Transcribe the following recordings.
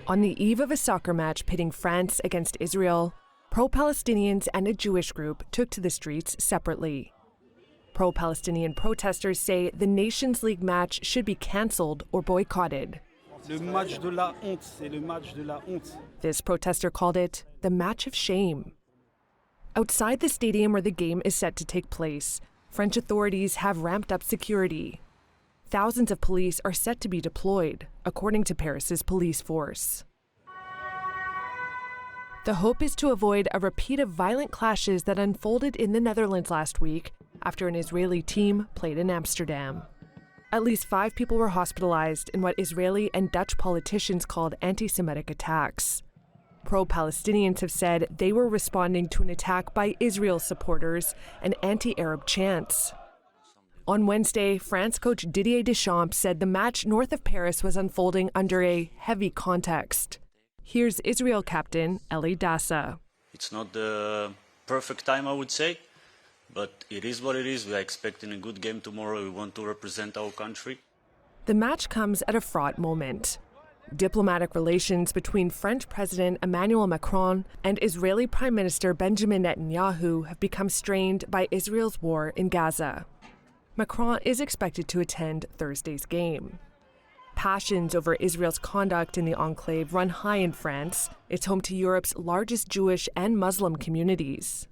On the eve of a soccer match pitting France against Israel, pro-Palestinians and a Jewish group took to the streets separately. Pro-Palestinian protesters say the Nations League match should be cancelled or boycotted. Le match de la honte, c'est le match de la honte. This protester called it the match of shame. Outside the stadium where the game is set to take place, French authorities have ramped up security. Thousands of police are set to be deployed, according to Paris's police force. The hope is to avoid a repeat of violent clashes that unfolded in the Netherlands last week after an Israeli team played in Amsterdam. At least 5 people were hospitalized in what Israeli and Dutch politicians called anti-Semitic attacks. Pro-Palestinians have said they were responding to an attack by Israel supporters and anti-Arab chants. On Wednesday, France coach Didier Deschamps said the match north of Paris was unfolding under a heavy context. Here's Israel captain Eli Dassa. It's not the perfect time, I would say, but it is what it is. We are expecting a good game tomorrow. We want to represent our country. The match comes at a fraught moment. Diplomatic relations between French President Emmanuel Macron and Israeli Prime Minister Benjamin Netanyahu have become strained by Israel's war in Gaza. Macron is expected to attend Thursday's game. Passions over Israel's conduct in the enclave run high in France. It's home to Europe's largest Jewish and Muslim communities.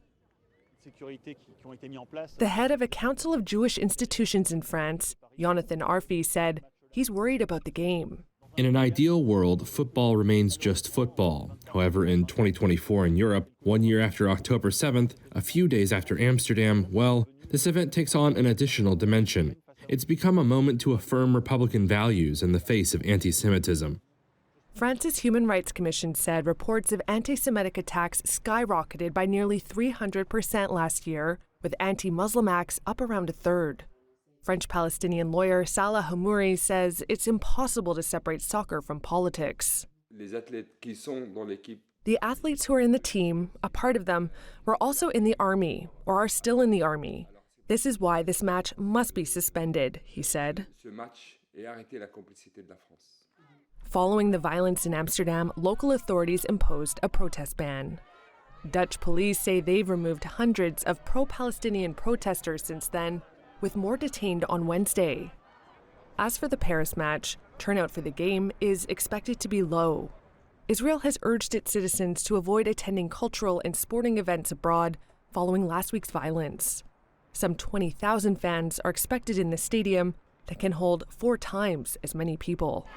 The head of a council of Jewish institutions in France, Jonathan Arfi, said he's worried about the game. In an ideal world, football remains just football. However, in 2024 in Europe, 1 year after October 7th, a few days after Amsterdam, well, this event takes on an additional dimension. It's become a moment to affirm Republican values in the face of anti-Semitism. France's Human Rights Commission said reports of anti-Semitic attacks skyrocketed by nearly 300% last year, with anti-Muslim acts up around a third. French-Palestinian lawyer Salah Hamouri says it's impossible to separate soccer from politics. The athletes who are in the team, a part of them, were also in the army or are still in the army. This is why this match must be suspended, he said. Following the violence in Amsterdam, local authorities imposed a protest ban. Dutch police say they've removed hundreds of pro-Palestinian protesters since then, with more detained on Wednesday. As for the Paris match, turnout for the game is expected to be low. Israel has urged its citizens to avoid attending cultural and sporting events abroad following last week's violence. Some 20,000 fans are expected in the stadium that can hold 4 times as many people.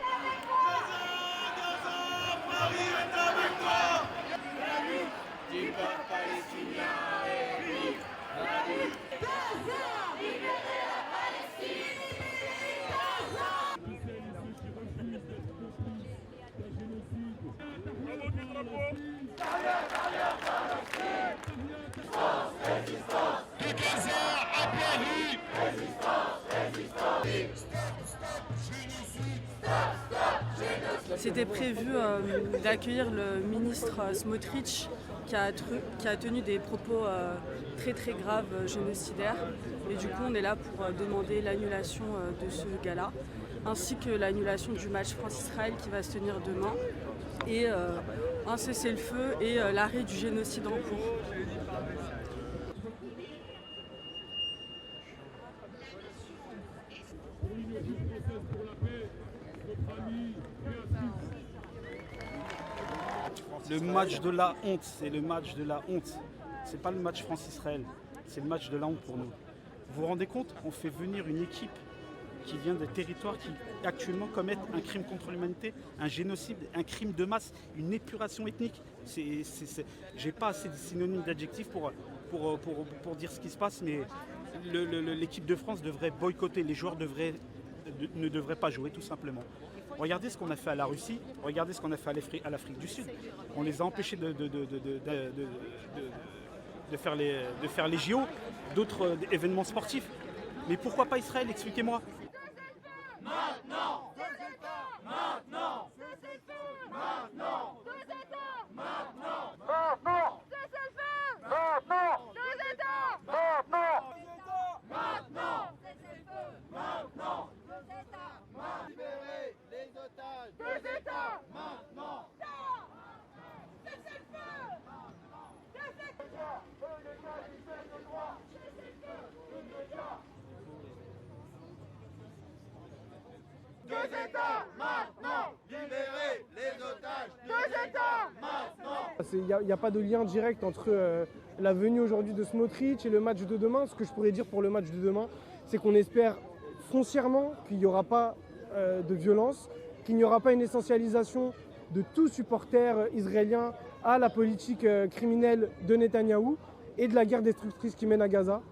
C'était prévu d'accueillir le ministre Smotrich qui a tenu des propos très très graves génocidaires. Et du coup, on est là pour demander l'annulation de ce gala, ainsi que l'annulation du match France-Israël qui va se tenir demain, et un cessez-le-feu et l'arrêt du génocide en cours. Le match de la honte, c'est le match de la honte. C'est pas le match France-Israël, c'est le match de la honte pour nous. Vous vous rendez compte? On fait venir une équipe qui vient des territoires qui actuellement commettent un crime contre l'humanité, un génocide, un crime de masse, une épuration ethnique. J'ai pas assez de synonymes d'adjectifs pour dire ce qui se passe, mais l'équipe de France devrait boycotter, les joueurs ne devraient pas jouer tout simplement. Regardez ce qu'on a fait à la Russie, regardez ce qu'on a fait à l'Afrique du Sud. On les a empêchés de faire les JO, d'autres événements sportifs. Mais pourquoi pas Israël? Expliquez-moi. Maintenant! Maintenant! Maintenant! Maintenant! Maintenant! Maintenant! Maintenant! Maintenant! Libérez les otages! Maintenant! États maintenant. Libérez les otages. Deux États maintenant. Il n'y a pas de lien direct entre la venue aujourd'hui de Smotrich et le match de demain. Ce que je pourrais dire pour le match de demain, c'est qu'on espère foncièrement qu'il n'y aura pas de violence, qu'il n'y aura pas une essentialisation de tout supporter israélien à la politique criminelle de Netanyahou et de la guerre destructrice qu'il mène à Gaza.